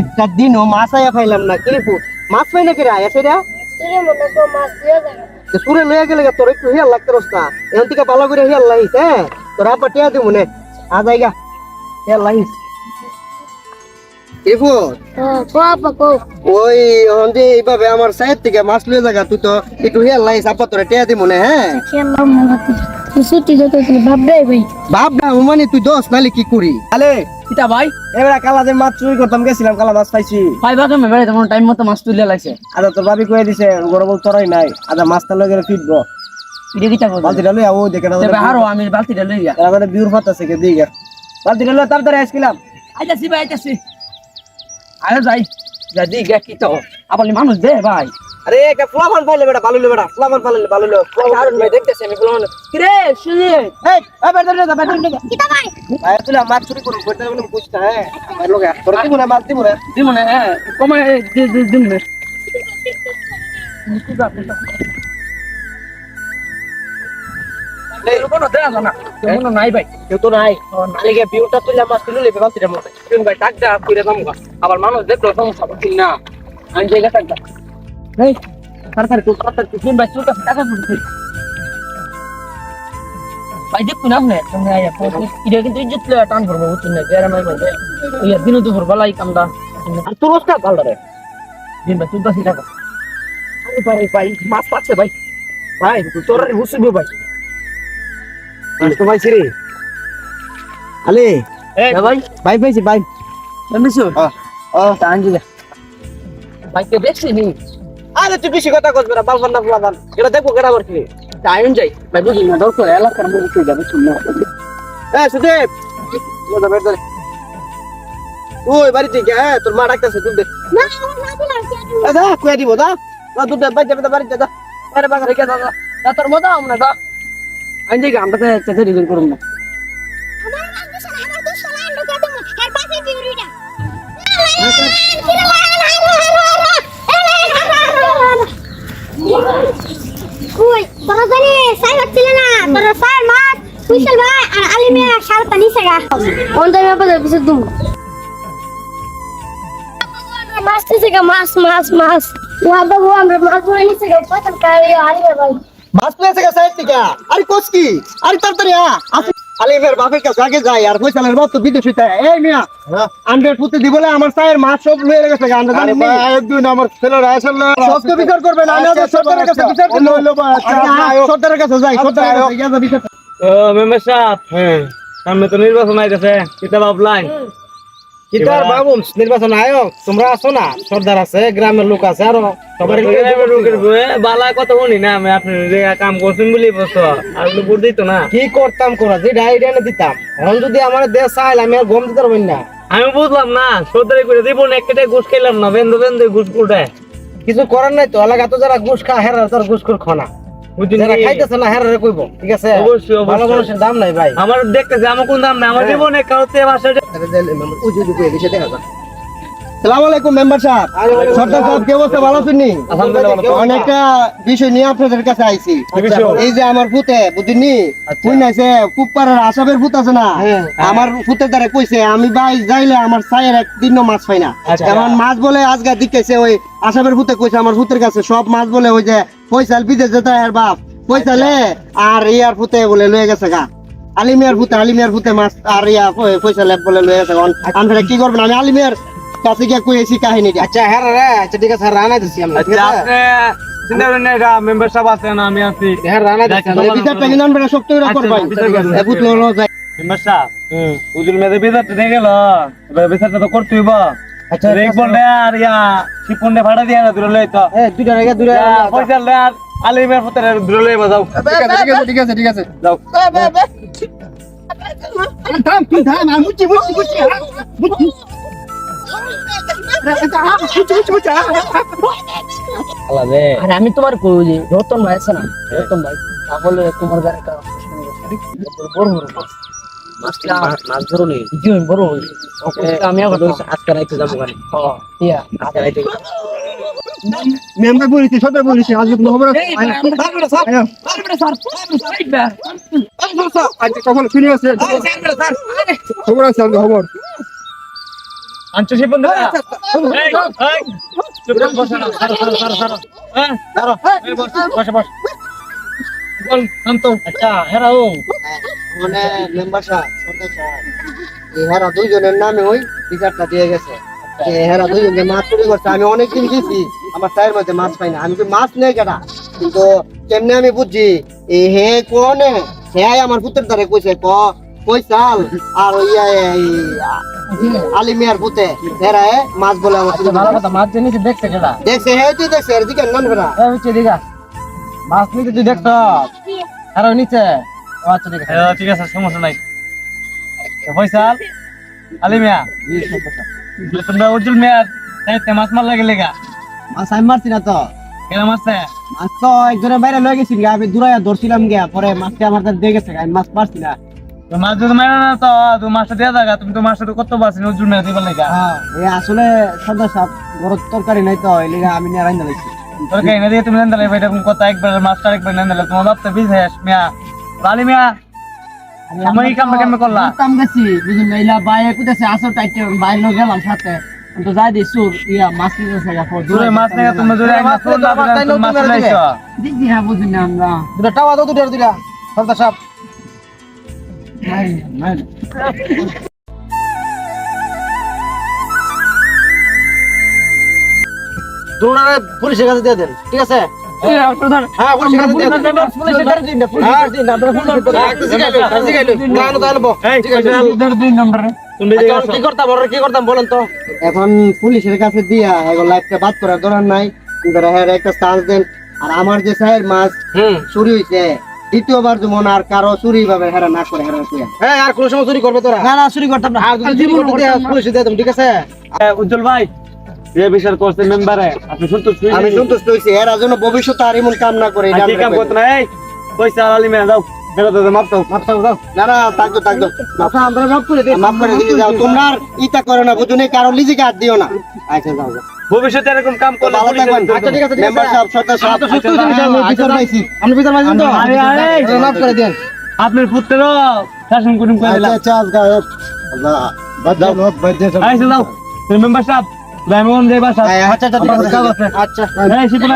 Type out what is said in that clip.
একটা দিনও মাছ আয়া পাইলাম না কি মাছ পাই না কিরা এসে রা সুরে লইয়া গেলে তোর একটু হিয়াল লাগতে রস্তা এখন থেকে ভালো করে হিয়াল লাগিস হ্যাঁ তোর আব্বা টিয়া দিব মনে আ জায়গা হিয়াল লাগিস ওই যে এইভাবে আমার সাইড থেকে মাছ লইয়া জায়গা তুই তো একটু হিয়াল লাগিস আব্বা তোর টিয়া দিব মনে হ্যাঁ ভাবনা মানে তুই দোষ নালে কি করি আলে কিটা ভাই এবার কালাদের মাছ চুরি করতাম গেছিলাম কালা মাছ পাইছি ভাই বাকে মে বেড়ে তোমার টাইম মতো মাছ তুলে লাগছে আদা তোর ভাবি কয়ে দিছে গরম তোরাই নাই আদা মাছটা লগে ফিটবো এটা কিটা করব বালতিটা লইয়া ও দেখে না তবে হারো আমি বালতিটা লই যা আমাদের বিউর ফাত আছে কে দিগা বালতিটা লইয়া তাড়াতাড়ি আসছিলাম আইতাছি ভাই আইতাছি আরে যাই যা দি গে কি তো আপনি মানুষ দে ভাই আরে কে ফ্লাভার পাইলে বেটা ভালো বেটা ফ্লাভার পাইলে ভালো লো হারুন ভাই দেখতেছি আমি বললাম কি রে শুনি এই বেটা দে বেটা কিটা ভাই আরে তুই মাছ চুরি করব করতে বলে বুঝতা হ্যাঁ ভাই লোকে তোর কি মনে মাছ দিব রে দি মনে হ্যাঁ কমে দিন রে এই রকম না না কোনো নাই ভাই কেউ তো নাই নালে গে বিউটা তুইলা মাছ তুলে লেবে বালতিটার মধ্যে তুমি ভাই টাক দা কইরা দাম আবার মানুষ দেখলো সমস্যা করছি না আমি জায়গা টাক দা এই তাড়াতাড়ি তুমি ভাই চুল কাছে টাকা দিতে ভাই দেখুন না আপনি তুমি আয়া এটা কিন্তু ইজ্জত লয়া টান করবো বুঝছেন না গ্রামের মধ্যে ওই দিন দুপুর বেলায় কামদা আর তোর রোজটা ভালো রে দিন ভাই চুল কাছে টাকা আরে ভাই ভাই মাছ পাচ্ছে ভাই ভাই তোর হুসুবো ভাই মাছ তো পাইছি রে আলে ভাই ভাই পাইছি ভাই মিশু ও টান দিলা ভাই কে দেখছি নি আরে তুই বেশি কথা কইছ না বালবান না ফুলাবান এটা দেখো কেডা করছি টাইম যাই ভাই বুঝি না দরকার এলাকার মধ্যে তুই যাবে শুননা এই সুদেব ওটা বের ধরে ওই বাড়িতে কে তোর মা ডাকতেছে তুই দে না দা কই দিব দা না তুই বাই যাবে বাড়িতে দা আরে বাবা রেখে দাদা না তোর মজা আমরা দা আমি দেখি আমরা চেষ্টা রিজন করব না কই তোরা জানি সাই লাগছিল না তোরা সাই মাছ কুইশল ভাই আর আলিমিয়া শালতা নিছে গা ওন্দা মেপা বিছে দুম মাছ নিছে গা মাছ মাছ মাছ ওয়া বাবু আমরা মাছ ধরে নিছে গা পতন কারে আলিমিয়া ভাই মাছ পেয়েছে কে সাইড থেকে আরে কোস কি আরে তাড়াতাড়ি আসি আলে এর বাপের কাছে আগে যাই আর ফয়সালের বাপ তো বিদেশিতে এই মিয়া আন্ডার পুতে দিবলে আমার সায়ের মাছ সব লয়ে গেছে গান্ডা জানি ভাই একদিন আমার ছেলেরা আসলে সব তো বিচার করবেন আমি আজ সরকারের কাছে বিচার করব হইলো ভাই সরকারের কাছে যাই সরকারের কাছে গিয়ে বিচার ও মেম্বার সাহেব হ্যাঁ সামনে তো নির্বাচন আইতেছে কিতা ভাবলাই কিতার বাবু নির্বাচন আয়োগ তোমরা আছো না সর্দার আছে গ্রামের লোক আছে আর সবার বালা কথা শুনি না আমি আপনি যে কাম করছেন বলি বলছো আর ভোট দিত না কি করতাম কোরা যে ডাইরিয়া না দিতাম এখন যদি আমার দেশ চাইল আমি আর গম দিতে পারবেন না আমি বুঝলাম না সর্দারি করে দিব না একটা ঘুষ খেলাম না বেন্দ বেন্দ ঘুষ উঠে কিছু করার নাই তো এলাকা তো যারা ঘুষ খা হেরা তার ঘুষ করে খনা যারা খাইতেছে না হেরা কইব ঠিক আছে অবশ্যই ভালো মানুষের দাম নাই ভাই আমার দেখতেছে আমার কোন দাম নাই আমার জীবনে কাউতে বাসা সালাম আলাইকুম মেম্বার সাহেব সর্দার সাহেব কি অবস্থা ভালো আছেন নি অনেকটা বিষয় নিয়ে আপনাদের কাছে আইছি এই যে আমার পুতে বুঝিনি কই নাইছে কুপারের আসাবের পুত আছে না আমার পুতের দ্বারা কইছে আমি ভাই যাইলে আমার ছায়ের একদিনও মাছ পাই না এখন মাছ বলে আজকে দিকেছে ওই আসাবের পুতে কইছে আমার পুতের কাছে সব মাছ বলে ওই যে পয়সাল বিদেশ যেতে আর বাপ পয়সালে আর ইয়ার পুতে বলে লয়ে গেছে গা আলিমিয়ার পুতে মাছ আর ইয়া পয়সা লেপ বলে লয়ে গেছে আপনারা কি করবেন আমি আলিমিয়ার কাছে গিয়ে কইছি কাহিনীটা আচ্ছা হ্যাঁ রে আচ্ছা ঠিক আছে রানা দিছি আমরা ঠিক আছে চিন্তা করেন না মেম্বার সাহেব আছে না আমি আছি হ্যাঁ রানা দিছি বিচারটা কিন্তু আমরা শক্ত করে করবাই বুঝ ললো যাই মেম্বার সাহেব উজুর মেদে বিচারটা দিয়ে গেল এবার বিচারটা তো করতে হইব আচ্ছা রেক বললে আর ইয়া শিপন্ডে ভাড়া দিয়া না দূরে লই তো দুইটা রেগে দুইটা পয়সা লে আর আলিমের ফুতের দূরে লই যাও ঠিক আছে যাও থাম তুই থাম আমি বুঝছি আরে আমি তোমার কই যে রতন ভাই আছে না রতন ভাই তাহলে তোমার গাড়ি একটা বড় বড় মাছ ধরো নি জীবন বড় আমি আবার আজকে রাইতে যাবো গাড়ি ইয়া আজকে রাইতে মেম্বার বলিছি সদর বলিছি আজ খবর আছে আচ্ছা কখন ফিরে আছে খবর আছে খবর আনছো সে বন্ধু এই চুপ করে বসো না সারো হ্যাঁ সারো এই বস বস বল শান্ত আচ্ছা হেরাও মানে মেম্বার সাহেব সরকার সাহেব এই হেরা দুইজনের নামে ওই বিচারটা দিয়ে গেছে হেরা দুইজন যে মাছ চুরি করছে আমি অনেকদিন গেছি আমার চায়ের মধ্যে মাছ পাই না আমি তো মাছ নেই কেটা কিন্তু কেমনে আমি বুঝছি এই হে কোনে হে আমার পুত্রের দ্বারা কইছে কইসাল আর ইয়া আলী মিয়ার পুতে হেরা মাছ বলে আমার চুরি ভালো কথা মাছ জিনিস দেখছে কেডা দেখছে হে তুই দেখছে আর দিকে নাম ফেরা এই হচ্ছে দিগা মাছ নিতে তুই দেখছ আর নিচে ও আচ্ছা ঠিক আছে ঠিক আছে সমস্যা নাই ফয়সাল আলী মিয়া তোমরা উজ্জ্বল মিয়া তাইতে মাছ মার লাগে লেগা মাছ আমি মারছি না তো কেন মারছে মাছ তো একজনের বাইরে লয়ে গেছি আমি দূরাইয়া ধরছিলাম গিয়া পরে মাছটা আমার কাছে দিয়ে গেছে আমি মাছ পারছি না তো মাছ যদি মারা না তো তুমি মাছটা দিয়ে দাগা তুমি তো মাছটা তো কত পারছি উজ্জ্বল মিয়া দিবার লেগা হ্যাঁ এই আসলে সদা সাপ বড় তরকারি নাই তো এই লিগা আমি নিয়ে রাইন্দা লইছি তোর কে এনে দিয়ে তুমি নেন দিলে ভাই এরকম কথা একবার মাছটা একবার নেন দিলে তোমার বাপটা বিশেষ মিয়া আলী মিয়া আমি এই কামটা কেমন করলা কাম গেছি বুঝুন না ইলা বাইরে কুতেছে আসল টাইটে বাইরে লগে গেলাম সাথে তো যাই দি সুর ইয়া মাছ নিতেছে গা পর দূরে মাছ নেগা তুমি দূরে একটা ফোন না দিলে তুমি মাছ লাইছো দেখি হ্যাঁ বুঝুন না আমরা দুটা টাওয়া দাও দুটা দিলা সরদার সাহেব দুটা পুলিশের কাছে দিয়ে দেন ঠিক আছে প্রধান হ্যাঁ পুলিশের কাছে দিয়ে দেন পুলিশের কাছে দিন পুলিশের কাছে দিন আপনারা দিন নম্বর তুমি দিকে আসো কি করতাম বলেন তো এখন পুলিশের কাছে দিয়া এখন লাইফটা বাদ করার দরকার নাই কিন্তু হ্যাঁ একটা চান্স দেন আর আমার যে সাহেব মাছ চুরি হইছে দ্বিতীয়বার যেমন আর কারো চুরি ভাবে হেরা না করে হেরা কইয়া হ্যাঁ আর কোন সময় চুরি করবে তোরা না না চুরি করতাম না আর যদি চুরি করতে দেয় পুলিশে দিয়ে দেব ঠিক আছে উজ্জ্বল ভাই যে বিচার করছে মেম্বারে আপনি সন্তুষ্ট আমি সন্তুষ্ট হইছি এর জন্য ভবিষ্যতে আর এমন কাম না করে এটা কি কাম করতে নাই পয়সা আলী মিয়া দাও ফেরত দাও মাপ দাও না না থাকতো আচ্ছা আমরা মাফ করে দিই যাও তোমরা আর ইটা করো না বুঝুনি কারো লিজিকে হাত দিও না আচ্ছা যাও যাও ভবিষ্যতে এরকম কাম করলে ভালো থাকবেন আচ্ছা ঠিক আছে মেম্বার সাহেব সরকার সাহেব তো সুস্থ হয়েছেন ইনশাআল্লাহ বিচার পাইছি আপনি বিচার পাইছেন তো আরে, আরে, মাফ করে দেন আপনার পুত্রেরও শাসন করুন করে দিলাম আচ্ছা গায়ক আল্লাহ বাদাম হোক বাদে সব আইসা দাও তুমি মেম্বার সাহেব ডায়মন্ড দেবা সাহেব আচ্ছা আচ্ছা এই শিপনা